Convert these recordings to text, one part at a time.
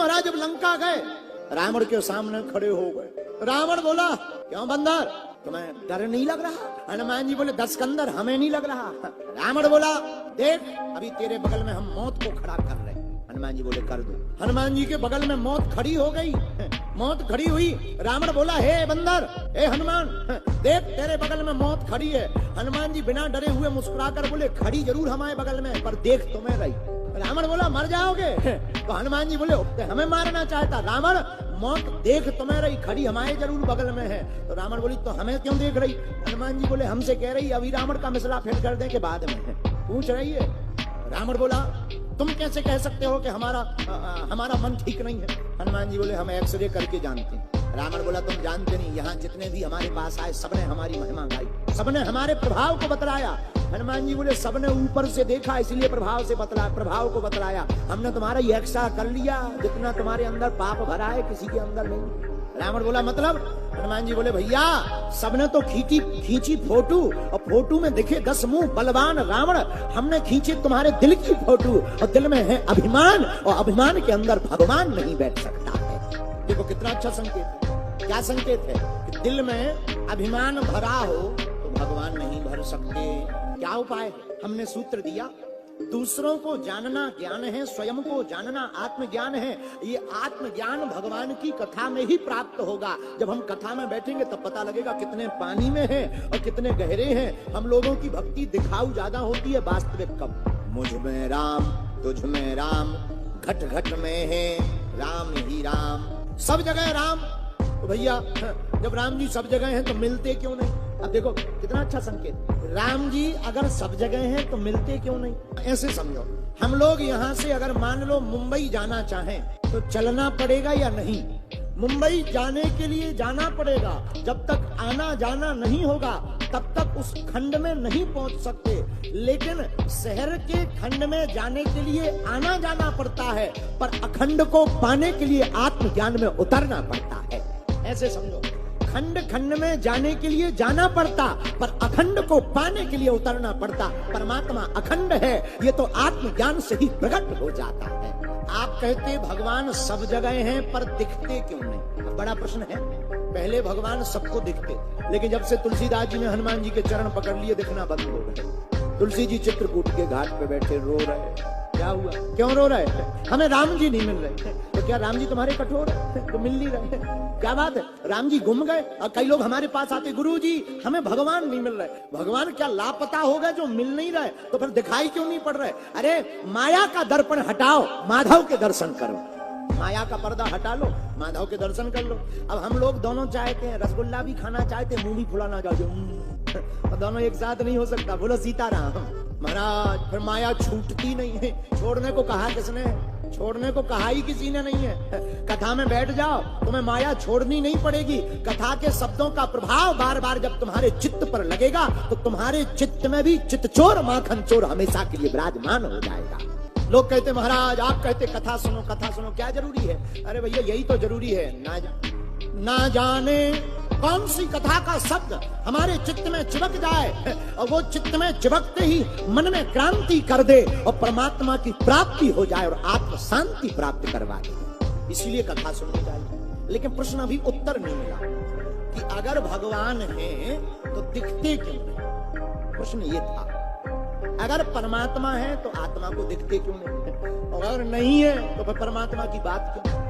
महाराज जब लंका गए, रावण के सामने खड़े हो गए। रावण बोला, क्यों बंदर, तुम्हें डर नहीं लग रहा? हनुमान जी बोले, 10 कंदर हमें नहीं लग रहा। रावण बोला, देख अभी तेरे बगल में हम मौत को खड़ा कर रहे हैं। हनुमान जी बोले, कर दो। हनुमान जी के बगल में मौत खड़ी हो गई। मौत खड़ी हुई। रावण बोला, हे बंदर, हे हनुमान, देख तेरे बगल में मौत खड़ी है। हनुमान जी बिना डरे हुए मुस्कुराकर बोले, खड़ी जरूर हमारे बगल में, पर देख तुम्हें रही। रावण बोला, मर जाओगे? तो हनुमान जी बोले, हमें मारना चाहता? रावण, मौत देख तुम्हें रही, खड़ी हमारे जरूर बगल में है। तो रावण बोली, तो हमें क्यों देख रही? हनुमान जी बोले, हमसे कह रही अभी रावण का मिसला फेर कर दे के बाद में पूछ रही है। रावण बोला, तुम कैसे कह सकते हो कि हमारा मन ठीक नहीं है? हनुमान जी बोले, हम एक्सरे करके जानते हैं। रावण बोला, तुम जानते नहीं, यहाँ जितने भी हमारे पास आए सबने हमारी महिमा गाई, सबने हमारे प्रभाव को बतलाया। हनुमान जी बोले, सबने ऊपर से देखा इसलिए प्रभाव को बतलाया। हमने तुम्हारा ये एक्सरा कर लिया, जितना तुम्हारे अंदर पाप भरा है किसी के अंदर नहीं। रावण बोला, मतलब? हनुमान जी बोले, भैया सबने तो खींची फोटो, और फोटो में दिखे 10 मुंह बलवान रावण, हमने खींची तुम्हारे दिल की फोटो, और दिल में है अभिमान, और अभिमान के अंदर भगवान नहीं बैठ सकता है। देखो कितना अच्छा संकेत है। क्या संकेत है? कि दिल में अभिमान भरा हो तो भगवान नहीं भर सकते। क्या उपाय है? हमने सूत्र दिया, दूसरों को जानना ज्ञान है, स्वयं को जानना आत्मज्ञान है। ये आत्मज्ञान भगवान की कथा में ही प्राप्त होगा। जब हम कथा में बैठेंगे तब पता लगेगा कितने पानी में हैं और कितने गहरे हैं। हम लोगों की भक्ति दिखाऊ ज्यादा होती है, वास्तविक कम। मुझ में राम, तुझ में राम, घट घट में है राम ही राम। सब जगह राम। तो भैया जब राम जी सब जगह हैं तो मिलते क्यों नहीं? अब देखो कितना अच्छा संकेत। राम जी अगर सब जगह हैं तो मिलते क्यों नहीं? ऐसे समझो, हम लोग यहाँ से अगर मान लो मुंबई जाना चाहें तो चलना पड़ेगा या नहीं? मुंबई जाने के लिए जाना पड़ेगा। जब तक आना जाना नहीं होगा तब तक उस खंड में नहीं पहुंच सकते। लेकिन शहर के खंड में जाने के लिए आना जाना पड़ता है, पर अखंड को पाने के लिए आत्मज्ञान में उतरना पड़ता है। ऐसे समझो, खंड खंड में जाने के लिए जाना पड़ता, पर अखंड को पाने के लिए उतरना पड़ता। परमात्मा अखंड है, ये तो आत्मज्ञान से ही प्रकट हो जाता है। आप कहते भगवान सब जगह हैं पर दिखते क्यों नहीं? बड़ा प्रश्न है। पहले भगवान सबको दिखते, लेकिन जब से तुलसीदास जी ने हनुमान जी के चरण पकड़ लिए दिखना बंद हो गए। तुलसी जी चित्रकूट के घाट पे बैठे रो रहे। क्या हुआ? क्यों रो रहे? हमें राम जी नहीं मिल रहे। तो क्या राम जी तुम्हारे कठोर है? तो मिल नहीं रहे। क्या बात है? राम जी गुम गए। और कई लोग हमारे पास आते, गुरु जी हमें भगवान नहीं मिल रहे। भगवान क्या लापता हो गए जो मिल नहीं रहे? तो फिर दिखाई क्यों नहीं पड़ रहे? अरे माया का दर्पण हटाओ, माधव के दर्शन करो। माया का पर्दा हटा लो, माधव के दर्शन कर लो। अब हम लोग दोनों चाहते हैं, रसगुल्ला भी खाना चाहते हैं, मुंह भी फुलाना चाहते हैं, दोनों एक साथ नहीं हो सकता। बोलो सीताराम। महाराज फिर माया छूटती नहीं है। छोड़ने को कहा किसने? छोड़ने को कहा ही किसी ने नहीं है। कथा में बैठ जाओ, तुम्हें माया छोड़नी नहीं पड़ेगी। कथा के शब्दों का प्रभाव बार बार जब तुम्हारे चित्त पर लगेगा तो तुम्हारे चित्त में भी चित्तचोर माखन चोर हमेशा के लिए विराजमान हो जाएगा। लोग कहते महाराज आप कहते कथा सुनो, कथा सुनो, क्या जरूरी है? अरे भैया यही तो जरूरी है। ना जाने कौन सी कथा का शब्द हमारे चित्त में चिपक जाए, और वो चित्त में चिपकते ही मन में क्रांति कर दे और परमात्मा की प्राप्ति हो जाए और आत्म शांति प्राप्त करवा दे। इसलिए कथा सुननी चाहिए। लेकिन प्रश्न अभी उत्तर नहीं मिला कि अगर भगवान है तो दिखते क्यों नहीं? प्रश्न ये था। अगर परमात्मा है तो आत्मा को दिखते क्यों नहीं? और अगर नहीं है तो फिर परमात्मा की बात क्यों?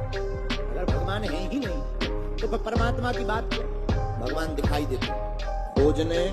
अगर भगवान है ही नहीं तो फिर परमात्मा की बात क्यों? भगवान दिखाई देते, खोजने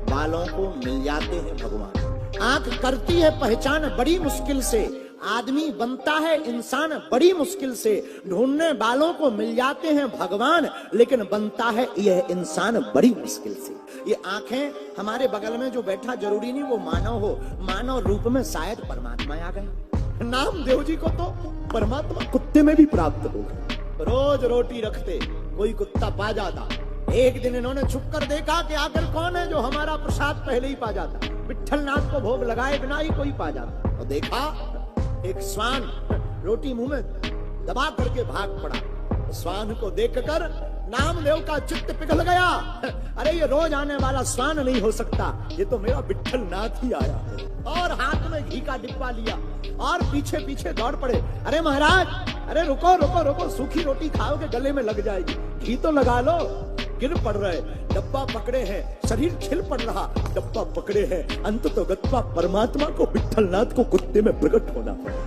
वालों को मिल जाते हैं भगवान। आंख करती है पहचान बड़ी मुश्किल से, आदमी बनता है इंसान बड़ी मुश्किल से। ढूंढने वालों को मिल जाते हैं भगवान, लेकिन बनता है यह इंसान बड़ी मुश्किल से। ये आंखें हमारे बगल में जो बैठा जरूरी नहीं वो मानव हो, मानव रूप में शायद परमात्मा आ गए। नामदेव जी को तो परमात्मा कुत्ते में भी प्राप्त हो गए। रोज रोटी रखते, कोई कुत्ता पा जाता। एक दिन इन्होंने छुप कर देखा कि आखिर कौन है जो हमारा प्रसाद पहले ही पा जाता। विट्ठल नाथ को भोग लगाए बिना ही कोई पा जाता। और देखा एक श्वान रोटी मुंह में दबा करके भाग पड़ा। श्वान को देखकर नामदेव का चित्त पिघल गया। अरे ये रोज आने वाला श्वान नहीं हो सकता, ये तो मेरा विट्ठल नाथ ही आया है। और हाथ में घी का डिब्बा लिया और पीछे पीछे दौड़ पड़े। अरे महाराज अरे रुको रुको रुको, सूखी रोटी खाओगे गले में लग जाएगी, घी तो लगा लो। गिर पड़ रहे, डब्बा पकड़े हैं, शरीर छिल पड़ रहा, डब्बा पकड़े हैं, अंत तो गत्वा परमात्मा को, विठलनाथ को कुत्ते में प्रकट होना पड़ा।